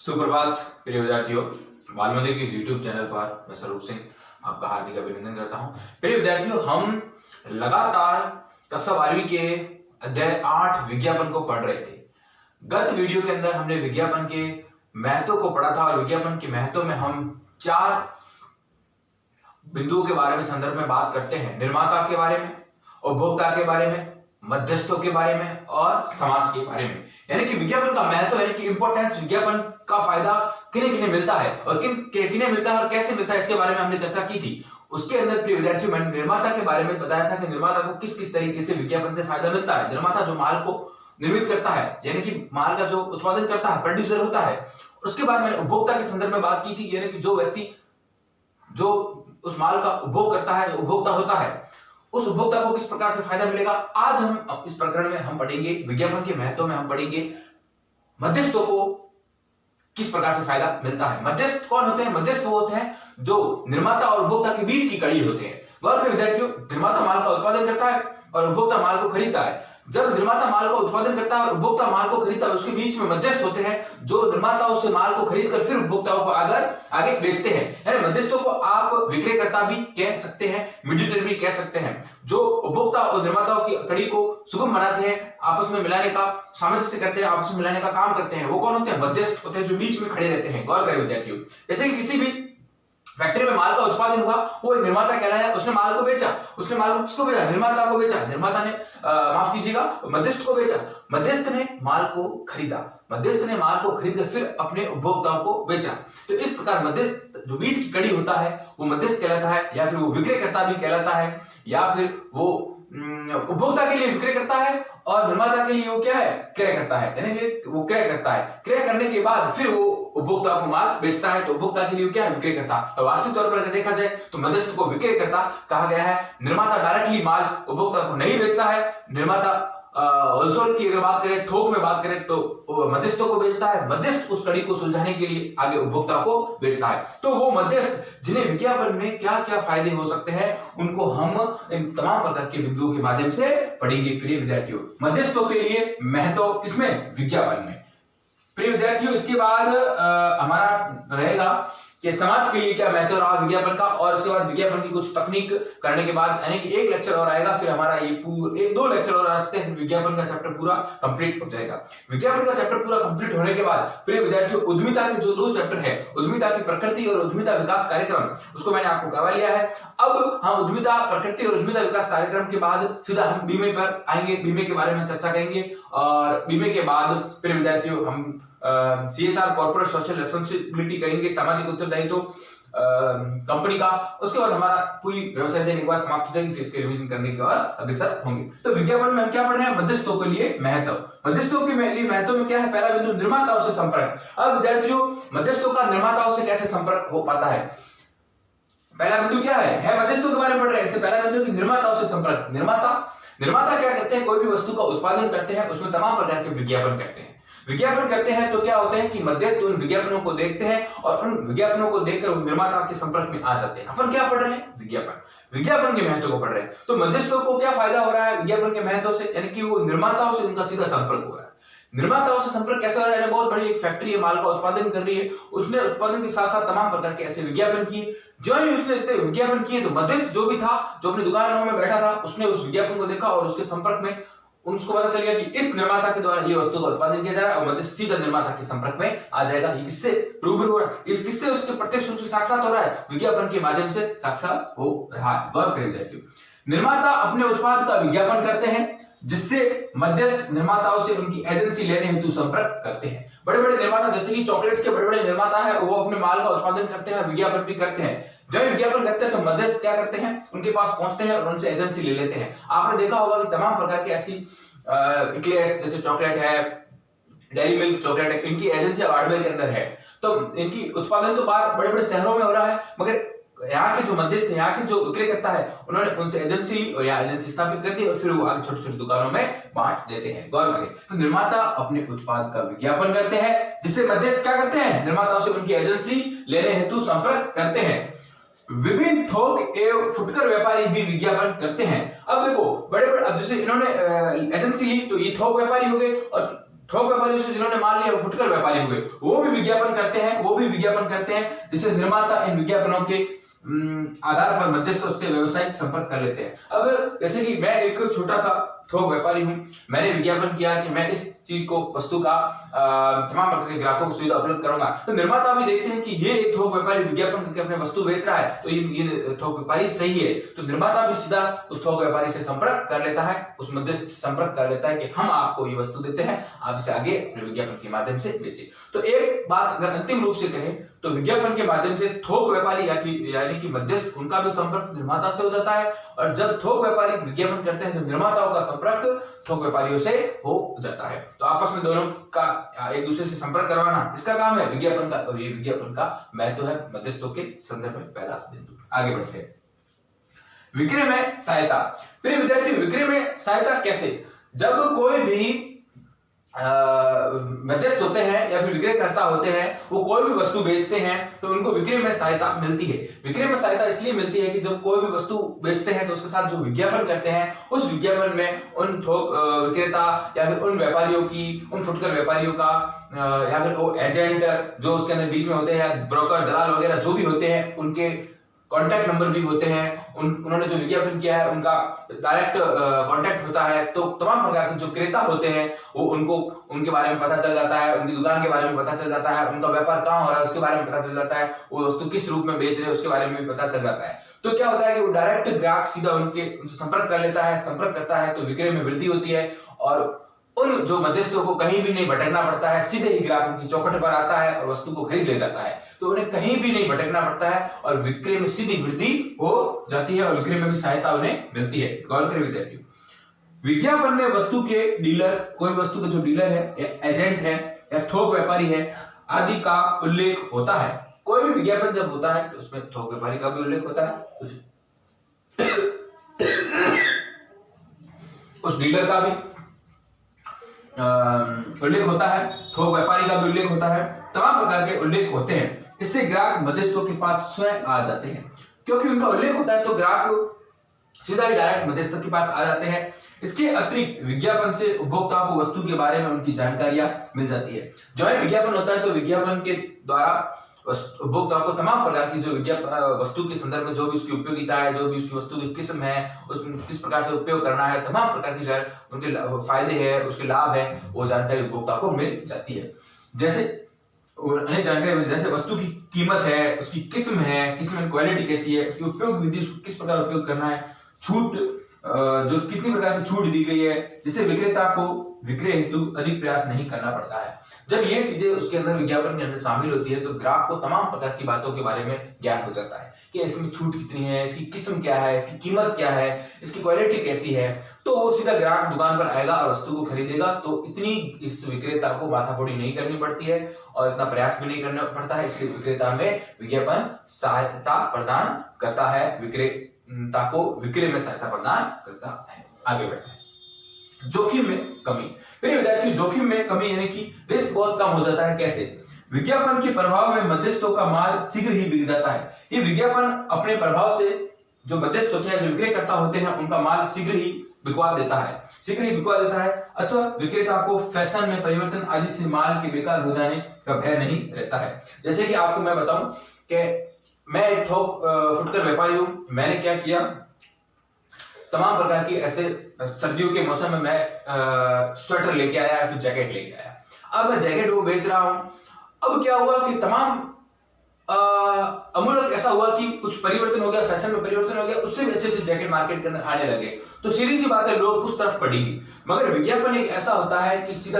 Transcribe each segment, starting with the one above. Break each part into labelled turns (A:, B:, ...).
A: सुप्रभात प्रिय विद्यार्थियों, बाल मंदिर के यूट्यूब चैनल पर मैं स्वरूप सिंह आपका हार्दिक अभिनंदन करता हूं। प्रिय विद्यार्थियों, हम लगातार कक्षा 12वीं के अध्याय 8 विज्ञापन को पढ़ रहे थे। गत वीडियो के अंदर हमने विज्ञापन के महत्व को पढ़ा था और विज्ञापन के महत्व में हम 4 बिंदुओं के बारे में संदर्भ में बात करते हैं। निर्माता के बारे में, उपभोक्ता के बारे में, मध्यस्थों के बारे में और समाज के बारे में। यानी कि विज्ञापन का महत्व यानी कि इंपॉर्टेंस, विज्ञापन का फायदा किन्हें किन्हें मिलता है और किन्हें मिलता है और कैसे मिलता है, इसके बारे में हमने चर्चा की थी। उसके अंदर प्रिय विद्यार्थियों, मैंने निर्माता के बारे में बताया था कि निर्माता को किस किस तरीके से विज्ञापन से फायदा मिलता है। निर्माता जो माल को निर्मित करता है, यानी कि माल का जो उत्पादन करता है, प्रोड्यूसर होता है। उसके बाद मैंने उपभोक्ता के संदर्भ में बात की थी, यानी कि जो व्यक्ति जो उस माल का उपभोग करता है, जो उपभोक्ता होता है, उस उपभोक्ता को किस प्रकार से फायदा मिलेगा। आज हम इस प्रकरण में हम पढ़ेंगे विज्ञापन के महत्व में हम पढ़ेंगे मध्यस्थों को किस प्रकार से फायदा मिलता है। मध्यस्थ कौन होते हैं? मध्यस्थ वो होते हैं जो निर्माता और उपभोक्ता के बीच की कड़ी होते हैं। गौर करें विद्यार्थियों, निर्माता माल का उत्पादन करता है और उपभोक्ता माल को खरीदता है। जब निर्माता माल का उत्पादन करता है और उपभोक्ता माल को खरीदता है, उसके बीच में मध्यस्थ होते हैं जो निर्माता उससे माल को खरीदकर फिर उपभोक्ताओं को आगे बेचते हैं। यानी मध्यस्थों को आप विक्रयकर्ता भी कह सकते हैं, मीडिएटर भी कह सकते हैं, जो उपभोक्ता और निर्माताओं की कड़ी को सुगम बनाते हैं, आपस में मिलाने का सामंजस्य करते हैं, आपस में मिलाने का काम करते हैं। वो कौन होते हैं? मध्यस्थ होते हैं जो बीच में खड़े रहते हैं। गौर करें विद्यार्थियों, जैसे कि किसी भी फैक्ट्री में माल का उत्पादन हुआ, वो एक निर्माता कहलाया, उसने माल को बेचा, उसने माल को किसको बेचा? निर्माता को बेचा। निर्माता ने माफ कीजिएगा, मध्यस्थ को बेचा, मध्यस्थ ने माल को खरीदा, मध्यस्थ ने माल को खरीदकर फिर अपने उपभोक्ताओं को बेचा। तो इस प्रकार मध्यस्थ जो बीच की कड़ी होता है वो मध्यस्थ कहलाता है, या फिर वो विक्रयकर्ता भी कहलाता है, या फिर वो उपभोक्ता के लिए विक्रय करता है और निर्माता के लिए वो क्या है? क्रय करता है। यानी कि वो क्रय करता है, क्रय करने के बाद फिर वो उपभोक्ता को माल बेचता है। तो उपभोक्ता के लिए क्या है? विक्रय करता। और वास्तविक तौर पर अगर देखा जाए तो मध्यस्थ को विक्रय करता कहा गया है। निर्माता डायरेक्टली माल उपभोक्ता को नहीं बेचता है। निर्माता होलसेल की अगर बात करें, थोक में बात करें, तो मध्यस्थों को बेचता है। मध्यस्थ उस कड़ी को सुलझाने के लिए आगे उपभोक्ता को बेचता है। तो वो मध्यस्थ जिन्हें विज्ञापन में क्या क्या फायदे हो सकते हैं, उनको हम इन तमाम प्रकार के बिंदुओं के माध्यम से पढ़ेंगे। प्रिय विद्यार्थियों, मध्यस्थों के लिए महत्व किसमें? विज्ञापन में। प्रिय विद्यार्थियों, इसके बाद हमारा रहेगा कि समाज के लिए क्या महत्व रहा विज्ञापन का, और उसके बाद विज्ञापन की कुछ तकनीक करने के बाद यानी कि एक लेक्चर और आएगा, फिर हमारा ये एक दो लेक्चर और आ सकते हैं, विज्ञापन का चैप्टर पूरा कंप्लीट हो जाएगा। विज्ञापन का चैप्टर पूरा कंप्लीट होने के बाद प्रिय विद्यार्थियों, उद्यमिता के जो 2 चैप्टर है, उद्यमिता की प्रकृति और उद्यमिता विकास कार्यक्रम, उसको मैंने आपको करवा लिया है। अब हम उद्यमिता प्रकृति और उद्यमिता विकास कार्यक्रम के बाद सीधा हम बीमे पर आएंगे, बीमे के बारे में चर्चा करेंगे। और बीमे के बाद प्रिय विद्यार्थियों हम CSR कॉर्पोरेट सोशल रिस्पांसिबिलिटी करेंगे, सामाजिक उत्तरदायित्व कंपनी का। उसके बाद हमारा पूरी व्यवसाय दिन एक बार समाप्त हो जाएगी, फिर इसके रिवीजन करने के बाद अग्रसर होंगे। तो विज्ञापन में हम क्या पढ़ रहे हैं? मध्यस्थों के लिए महत्व। मध्यस्थों के लिए महत्व में क्या है? पहला बिंदु, निर्माताओं से संपर्क। अब विद्यार्थियों, मध्यस्थों का निर्माताओं से कैसे संपर्क हो पाता है? पहला बिंदु क्या है? मध्यस्थों के बारे में पढ़ रहे हैं। इससे पहला बिंदु कि निर्माताओं से संपर्क। निर्माता क्या करते हैं? कोई भी वस्तु का उत्पादन करते हैं, उसमें तमाम प्रकार के विज्ञापन करते हैं। विज्ञापन करते हैं तो क्या होते हैं कि मध्यस्थ उन विज्ञापनों को देखते हैं और उन विज्ञापनों को देखकर निर्माता के संपर्क में आ जाते हैं। अपन क्या पढ़ रहे हैं? विज्ञापन के महत्व को पढ़ रहे हैं। तो मध्यस्थों को क्या फायदा हो रहा है विज्ञापन के महत्व से? यानी कि वो निर्माताओं से उनका सीधा संपर्क हो रहा है। निर्माताओं से संपर्क कैसा हो रहा है? बहुत बड़ी एक फैक्ट्री है, माल का उत्पादन कर रही है, उसने उत्पादन के साथ साथ तमाम प्रकार के ऐसे विज्ञापन किए। जो ही उसने इतने विज्ञापन किए तो मध्यस्थ जो भी था, जो अपनी दुकानों में बैठा था, उसने उस विज्ञापन को देखा और उसके संपर्क में उसको पता चल गया कि इस निर्माता के द्वारा ये वस्तु का उत्पादन किया जा रहा है, और मध्यस्थ सीधा निर्माता के संपर्क में आ जाएगा। ये किससे रूबरू हो रहा है? इस किससे? उसके प्रत्यक्ष रूप से साक्षात हो रहा है, विज्ञापन के माध्यम से साक्षात हो रहा है। गौर करें विद्यार्थियों, निर्माता अपने उत्पाद का विज्ञापन करते हैं, जिससे मध्यस्थ निर्माताओं से उनकी एजेंसी लेने हेतु संपर्क करते हैं। बड़े बड़े निर्माता, जैसे कि चॉकलेट्स के बड़े बड़े निर्माता है, वो अपने माल का उत्पादन करते हैं, विज्ञापन भी करते हैं। जब विज्ञापन करते हैं तो मध्यस्थ क्या करते हैं? उनके पास पहुंचते हैं और उनसे एजेंसी ले लेते हैं। आपने देखा होगा कि तमाम प्रकार की ऐसी इक्लेयर्स जैसे चॉकलेट है, डेयरी मिल्क चॉकलेट है, इनकी एजेंसी बाड़मेर के अंदर है। तो इनकी उत्पादन तो बाहर बड़े बड़े शहरों में हो रहा है, मगर यहाँ के जो मध्यस्थ, यहाँ के जो विक्रय करता है, उन्होंने उनसे एजेंसी ली और यहाँ एजेंसी स्थापित कर दी और फिर वो आगे छोटी छोटी दुकानों में बांट देते हैं। गौर करें, तो निर्माता अपने उत्पाद का विज्ञापन करते हैं, जिससे मध्यस्थ क्या करते हैं? निर्माताओं से उनकी एजेंसी लेने हेतु संपर्क करते हैं। विभिन्न थोक एवं फुटकर व्यापारी भी विज्ञापन करते हैं। अब देखो, बड़े बड़े, अब जैसे इन्होंने एजेंसी ली तो ये थोक व्यापारी हो गए, और थोक व्यापारियों से जिन्होंने माल लिया वो फुटकर व्यापारी हुए, वो भी विज्ञापन करते हैं, जिससे निर्माता इन विज्ञापनों के आधार पर मध्यस्थों से व्यवसायिक संपर्क कर लेते हैं। अब जैसे कि मैं एक छोटा सा थोक व्यापारी हूं, मैंने विज्ञापन किया कि मैं इस चीज को, वस्तु का तमाम प्रकार के ग्राहकों को सुविधा उपलब्ध करूंगा, तो निर्माता भी देखते हैं कि ये एक थोक व्यापारी विज्ञापन करके अपने वस्तु बेच रहा है, तो ये थोक व्यापारी सही है, तो निर्माता भी सीधा उस थोक व्यापारी से संपर्क कर लेता है, उस मध्यस्थ से संपर्क कर लेता है कि हम आपको ये वस्तु देते हैं, आप इसे आगे अपने विज्ञापन के माध्यम से बेचिए। तो एक बात अगर अंतिम रूप से कहें तो विज्ञापन के माध्यम से थोक व्यापारी यानी कि मध्यस्थ, उनका भी संपर्क निर्माता से हो जाता है, और जब थोक व्यापारी विज्ञापन करते हैं तो निर्माताओं का संपर्क थोक व्यापारियों से हो जाता है। तो आपस में दोनों का एक दूसरे से संपर्क करवाना इसका काम है विज्ञापन का, और ये विज्ञापन का महत्व है मध्यस्थों के संदर्भ में पहला बिंदु। आगे बढ़ते हैं, विक्रय में सहायता। प्रिय विद्यार्थी, विक्रय में सहायता कैसे? जब कोई भी मध्यस्थ होते हैं या फिर विक्रयकर्ता होते हैं, वो कोई भी वस्तु बेचते हैं तो उनको विक्रय में सहायता मिलती है। विक्रय में सहायता इसलिए मिलती है कि जब कोई भी वस्तु बेचते हैं तो उसके साथ जो विज्ञापन करते हैं, उस विज्ञापन में उन थोक विक्रेता या फिर उन व्यापारियों की, उन फुटकर व्यापारियों का या फिर वो एजेंट जो उसके अंदर बीच में होते हैं, ब्रोकर, दलाल वगैरह जो भी होते हैं, उनके कॉन्टैक्ट नंबर भी होते हैं, उन्होंने जो विज्ञापन किया है उनका डायरेक्ट कॉन्टैक्ट होता है, तो तमाम प्रकार के जो क्रेता होते हैं वो उनको उनके बारे में पता चल जाता है, उनकी दुकान के बारे में पता चल जाता है, उनका व्यापार कहाँ हो रहा है उसके बारे में पता चल जाता है, वो वस्तु किस रूप में बेच रहे हैं उसके बारे में भी पता चल जाता है। तो क्या होता है कि वो डायरेक्ट ग्राहक सीधा उनसे संपर्क कर लेता है, संपर्क करता है तो विक्रय में वृद्धि होती है, और उन जो मध्यस्थों को कहीं भी नहीं भटकना पड़ता है, सीधे ही ग्राहक उनकी चौखट पर आता है और वस्तु को खरीद ले जाता है, तो उन्हें कहीं भी नहीं भटकना पड़ता है और विक्रय में सीधी वृद्धि हो जाती है और विक्रय में भी सहायता उन्हें मिलती है। गौर करें विद्यार्थियों, विज्ञापन में वस्तु के डीलर, कोई वस्तु का जो डीलर है या एजेंट है या थोक व्यापारी है आदि का उल्लेख होता है। कोई भी विज्ञापन जब होता है तो उसमें थोक व्यापारी का भी उल्लेख होता है, उस डीलर का भी उल्लेख होता है, थोक व्यापारी का भी उल्लेख होता है, तमाम प्रकार के उल्लेख होते हैं। इससे ग्राहक मध्यस्थों के पास स्वयं आ जाते हैं, क्योंकि उनका उल्लेख होता है तो ग्राहक सीधा ही डायरेक्ट मध्यस्थों के पास आ जाते हैं। इसके अतिरिक्त विज्ञापन से उपभोक्ताओं को वस्तु के बारे में उनकी जानकारियां मिल जाती है। जो है विज्ञापन होता है तो विज्ञापन के द्वारा उपभोक्ताओं को तमाम प्रकार की जो वस्तु के संदर्भ में जो भी उसकी उपयोगिता है, जो भी उसकी वस्तु की किस्म है, उसमें किस प्रकार से उपयोग करना है, तमाम प्रकार की जो है उनके फायदे हैं, उसके लाभ है, वो जानकारी उपभोक्ता को मिल जाती है। जैसे अनेक जानकारी, जैसे वस्तु की कीमत है, उसकी किस्म है, किस्म क्वालिटी कैसी है, उसकी उपयोग विधि, किस प्रकार उपयोग करना है, छूट जो कितनी प्रकार की छूट दी गई है, जिससे विक्रेता को विक्रय हेतु अधिक प्रयास नहीं करना पड़ता है। जब ये चीजें उसके अंदर विज्ञापन के अंदर शामिल होती है तो ग्राहक को तमाम प्रकार की बातों के बारे में ज्ञान हो जाता है कि इसमें छूट कितनी है, इसकी किस्म क्या है, इसकी कीमत क्या है, इसकी क्वालिटी कैसी है, तो वो सीधा ग्राहक दुकान पर आएगा और वस्तु को खरीदेगा। तो इतनी इस विक्रेता को माथाफोड़ी नहीं करनी पड़ती है और इतना प्रयास भी नहीं करना पड़ता है, इसलिए विक्रेता में विज्ञापन सहायता प्रदान करता है, विक्रेता को विक्रय में सहायता प्रदान करता है। आगे बढ़ते हैं, जोखिम में कमी। मेरे विद्यार्थियों, जोखिम में कमी यानी कि रिस्क बहुत कम हो जाता है। कैसे? विज्ञापन के प्रभाव में मध्यस्थों का माल शीघ्र ही बिक जाता है। ये विज्ञापन अपने प्रभाव से जो मध्यस्थ होते हैं, जो विक्रयकर्ता होते हैं, उनका माल शीघ्र ही बिकवा देता है, अथवा विक्रेता को फैशन में परिवर्तन आदि से माल के बेकार हो जाने का भय नहीं रहता है। जैसे कि आपको मैं बताऊं कि मैं एक थोक फुटकर व्यापारी हूं। मैंने क्या किया, तमाम प्रकार की ऐसे सर्दियों के मौसम में मैं स्वेटर लेके आया या फिर जैकेट लेके आया। अब मैं जैकेट वो बेच रहा हूं। अब क्या हुआ कि तमाम अमूलक ऐसा हुआ कि कुछ परिवर्तन हो गया, फैशन में परिवर्तन हो गया, उससे भी अच्छे से जैकेट मार्केट के अंदर आने लगे। तो सीधी सी बात है, लोग उस तरफ बढ़ेंगे। मगर विज्ञापन एक ऐसा होता है कि सीधा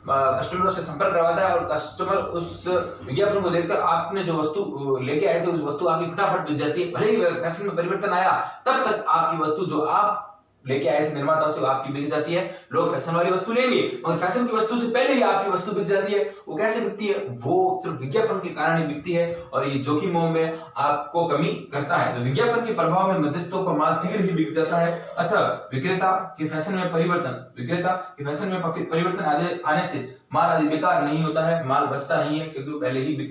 A: कस्टमरों से संपर्क करवाता है और कस्टमर उस विज्ञापन को देखकर आपने जो वस्तु लेके आए थे उस वस्तु आपकी फटाफट बिक जाती है। भले ही फैशन में परिवर्तन आया, तब तक आपकी वस्तु जो आप लेके आए थे निर्माताओं से आपकी बिक जाती है। लोग फैशन वाली वस्तु लेंगे मगर फैशन की वस्तु से पहले ही आपकी वस्तु बिक जाती है। वो कैसे बिकती है? वो सिर्फ विज्ञापन के कारण ही बिकती है और ये जोखिमों में आपको कमी करता है। तो विज्ञापन के प्रभाव में मध्यस्थों का माल शीघ्र ही बिक जाता है, अतः विक्रेता के फैशन में परिवर्तन आने से माल आदि बेकार नहीं होता है, माल बचता नहीं है क्योंकि पहले ही बिक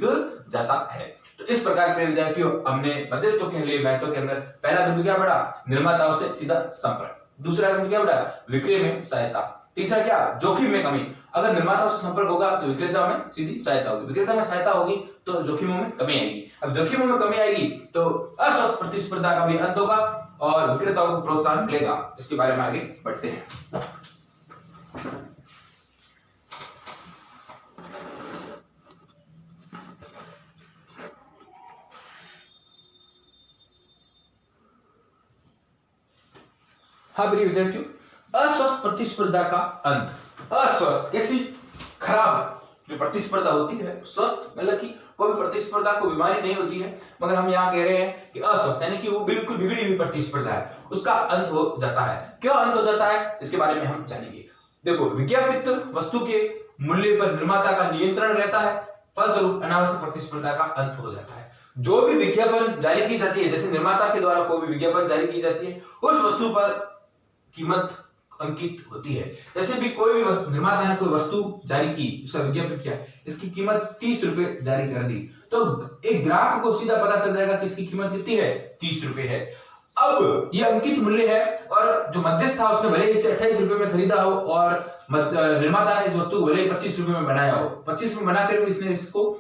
A: जाता है। तो इस प्रकार के विद्यार्थियों, हमने मध्यस्थों के लिए महत्व के अंदर पहला बिंदु क्या पढ़ा? निर्माताओं से सीधा संपर्क। दूसरा बिंदु क्या पढ़ा? विक्रय में सहायता। तीसरा क्या? जोखिम में कमी। अगर निर्माताओं से संपर्क होगा तो विक्रेता में सीधी सहायता होगी, विक्रेता में सहायता होगी तो जोखिमों में कमी आएगी। अब जोखिमों में कमी आएगी तो अस्वस्थ प्रतिस्पर्धा का भी अंत होगा और विक्रेताओं को प्रोत्साहन मिलेगा। इसके बारे में आगे बढ़ते हैं। हाँ प्रिय विद्यार्थियों, अस्वस्थ प्रतिस्पर्धा का अंत। अस्वस्थ कैसी खराब जो प्रतिस्पर्धा होती है, स्वस्थ मतलब कि कोई प्रतिस्पर्धा को बीमारी नहीं होती है, मगर हम यहाँ कह रहे हैं कि अस्वस्थ यानी कि वो बिल्कुल बिगड़ी हुई प्रतिस्पर्धा है, उसका अंत हो जाता है। क्यों अंत हो जाता है इसके बारे में हम जानेंगे। देखो, विज्ञापित वस्तु के मूल्य पर निर्माता का नियंत्रण रहता है, फलस्वरूप अनावश्यक प्रतिस्पर्धा का अंत हो जाता है। जो भी विज्ञापन जारी की जाती है, जैसे निर्माता के द्वारा कोई भी विज्ञापन जारी की जाती है, उस वस्तु पर कीमत अंकित होती है। जैसे भी कोई भी निर्माता ने कोई वस्तु जारी की, उसका विज्ञापन किया, इसकी कीमत 30 रुपए जारी कर दी, तो एक ग्राहक को सीधा पता चल जाएगा कि इसकी कीमत कितनी है, 30 रुपए है। अब यह अंकित मूल्य है और जो मध्यस्थ था उसने भले इसे 28 रुपए में खरीदा हो और निर्माता ने इस वस्तु को भले 25 रुपए में बनाया हो, 25 में बनाकर भी इसने इसको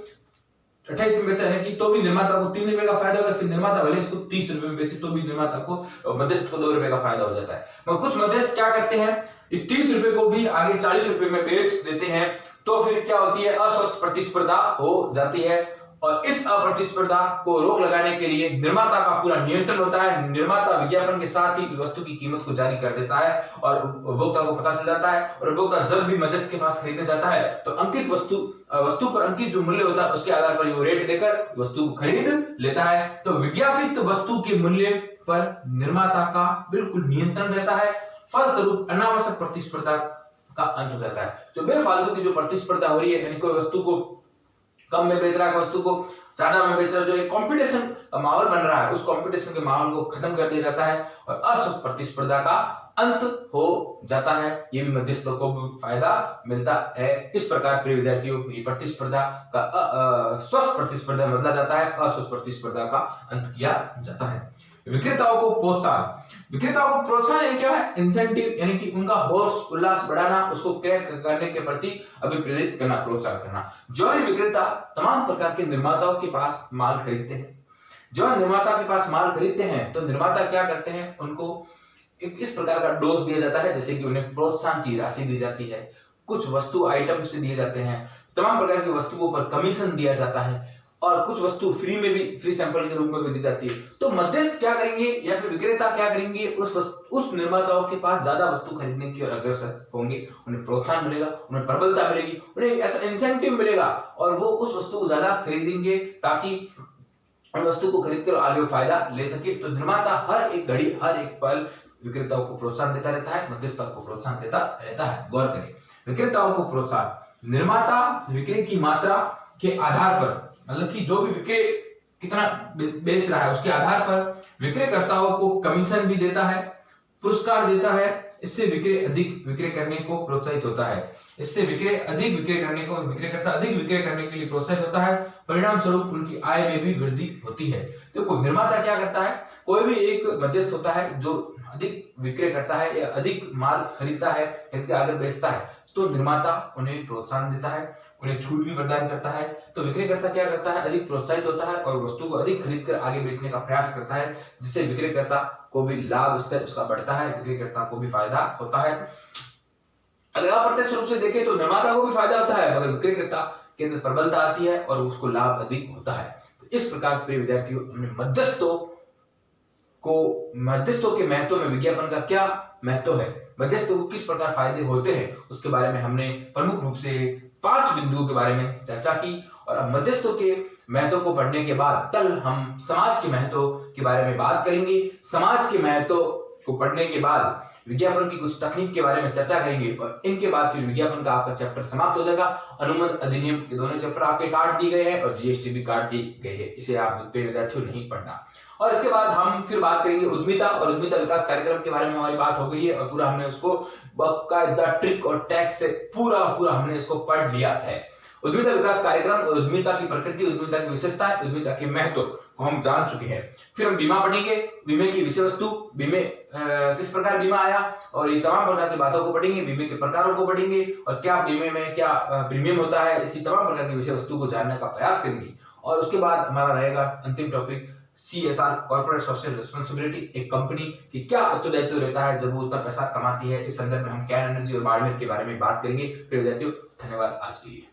A: 28 में बेचा है कि तो भी निर्माता को 3 रुपए का फायदा होगा। फिर निर्माता भले इसको 30 रुपए में बेचे तो भी निर्माता को, मध्यस्थ को 2 रुपए का फायदा हो जाता है। मगर कुछ मध्यस्थ क्या करते हैं, 30 रुपए को भी आगे 40 रुपए में बेच देते हैं, तो फिर क्या होती है, अस्वस्थ प्रतिस्पर्धा हो जाती है। और इस अप्रतिस्पर्धा को रोक लगाने के लिए निर्माता का पूरा नियंत्रण होता है। निर्माता विज्ञापन के साथ ही वस्तु की कीमत को जारी कर देता है और उपभोक्ता को पता चल जाता है, और उपभोक्ता जब भी मध्यस्थ के पास खरीदने जाता है तो अंकित वस्तु पर अंकित जो मूल्य होता है उसके आधार पर वो रेट देकर वस्तु को खरीद लेता है। तो विज्ञापित वस्तु के मूल्य पर निर्माता का बिल्कुल नियंत्रण रहता है, फलस्वरूप अनावश्यक प्रतिस्पर्धा का अंत हो जाता है। जो बेफालतू की जो प्रतिस्पर्धा हो रही है, यानी कोई वस्तु को कम में बेच रहा है, वस्तु को ज्यादा में बेच रहा है, जो एक कंपटीशन माहौल बन रहा है, उस कंपटीशन के माहौल को खत्म कर दिया जाता है और अस्वस्थ प्रतिस्पर्धा का अंत हो जाता है। ये भी मध्यस्थों को भी फायदा मिलता है। इस प्रकार प्रिय विद्यार्थियों, ये प्रतिस्पर्धा का स्वस्थ प्रतिस्पर्धा में बदला जाता है, अस्वस्थ प्रतिस्पर्धा का अंत किया जाता है। विक्रेताओं को प्रोत्साहन। विक्रेताओं को प्रोत्साहन क्या है, इंसेंटिव, यानी कि उनका हौस उल्लास बढ़ाना, उसको क्रय करने के प्रति अभिप्रेरित करना, प्रोत्साहन करना। जो ही विक्रेता तमाम प्रकार के निर्माताओं के पास माल खरीदते हैं, जो निर्माता के पास माल खरीदते हैं, तो निर्माता क्या करते हैं, उनको एक इस प्रकार का डोज दिया जाता है, जैसे कि उन्हें प्रोत्साहन की राशि दी जाती है, कुछ वस्तु आइटम से दिए जाते हैं, तमाम प्रकार की वस्तुओं पर कमीशन दिया जाता है, और कुछ वस्तु फ्री में भी, फ्री सैंपल के रूप में भी दी जाती है। तो मध्यस्थ क्या करेंगे या फिर विक्रेता क्या करेंगे, उस निर्माताओं के पास ज्यादा वस्तु खरीदने की ओर अग्रसर होंगे, उन्हें प्रोत्साहन मिलेगा, उन्हें प्रबलता मिलेगी, उन्हें ऐसा इंसेंटिव मिलेगा और वो उस वस्तु को ज्यादा खरीदेंगे ताकि वस्तु को खरीद कर आगे फायदा ले सके। तो निर्माता हर एक घड़ी, हर एक पल विक्रेताओं को प्रोत्साहन देता रहता है, मध्यस्थों को प्रोत्साहन देता रहता है। गौर करें, विक्रेताओं को प्रोत्साहन, निर्माता विक्रय की मात्रा के आधार पर, मतलब कि जो भी विक्रय कितना बेच रहा है उसके आधार पर विक्रयकर्ताओं को कमीशन भी देता है, पुरस्कार देता है। इससे विक्रय करने को प्रोत्साहित होता है, इससे विक्रयकर्ता अधिक विक्रय करने के लिए प्रोत्साहित होता है। परिणाम स्वरूप उनकी आय में भी वृद्धि होती है। देखो, निर्माता क्या करता है, कोई भी एक मध्यस्थ होता है जो अधिक विक्रय करता है या अधिक माल खरीदता है, खरीद के आगे बेचता है, तो निर्माता उन्हें प्रोत्साहन देता है, उन्हें छूट भी प्रदान करता है। तो विक्रेता क्या करता है, अधिक प्रोत्साहित होता है और वस्तु को अधिक खरीदकर आगे बेचने का प्रयास करता है, जिससे विक्रेता को भी लाभ स्तर उसका बढ़ता है, विक्रेता को भी फायदा होता है। अगर अप्रत्यक्ष रूप से देखें तो निर्माता को भी फायदा होता है, मगर विक्रेता के अंदर प्रबलता आती है और उसको लाभ अधिक होता है। तो इस प्रकार प्रिय विद्यार्थियों, हमने मध्यस्थों के महत्व में, विज्ञापन का क्या महत्व है, मध्यस्थों को किस प्रकार फायदे होते हैं, उसके बारे में हमने प्रमुख रूप से 5 बिंदुओं के बारे में चर्चा की। और अब मध्यस्थों के महत्व को पढ़ने के बाद कल हम समाज के महत्व के बारे में बात करेंगे। समाज के महत्व को पढ़ने के बाद विज्ञापन की कुछ तकनीक के बारे में चर्चा करेंगे और इनके बाद फिर विज्ञापन का आपका चैप्टर समाप्त हो जाएगा। अनुबंध अधिनियम के दोनों चैप्टर आपके काट दिए गए हैं और जीएसटी भी काट दी गई है, इसे आप विद्यार्थियों नहीं पढ़ना। और इसके बाद हम फिर बात करेंगे उद्यमिता और उद्यमिता विकास कार्यक्रम के बारे में हमारी बात हो गई है और पूरा हमने उसको बाकायदा ट्रिक और टैग से पूरा हमने इसको पढ़ लिया है। उद्यमिता विकास कार्यक्रम, उद्यमिता की प्रकृति, उद्यमिता की विशेषताएं, उद्यमिता के महत्व को हम जान चुके हैं। फिर हम बीमा पढ़ेंगे, बीमे की विषय वस्तु, बीमे किस प्रकार बीमा आया, और ये तमाम प्रकार की बातों को पढ़ेंगे, बीमे के प्रकारों को पढ़ेंगे, और क्या बीमे में क्या प्रीमियम होता है, इसकी तमाम प्रकार की विषय वस्तु को जानने का प्रयास करेंगे। और उसके बाद हमारा रहेगा अंतिम topic CSR, corporate social responsibility. एक कंपनी की क्या उत्तरदायित्व रहता है जब वो उतना पैसा कमाती है। इस संदर्भ में हम कैन एनर्जी और बाड़मेर के बारे में बात करेंगे। फिर विद्यार्थियों, धन्यवाद आज के लिए।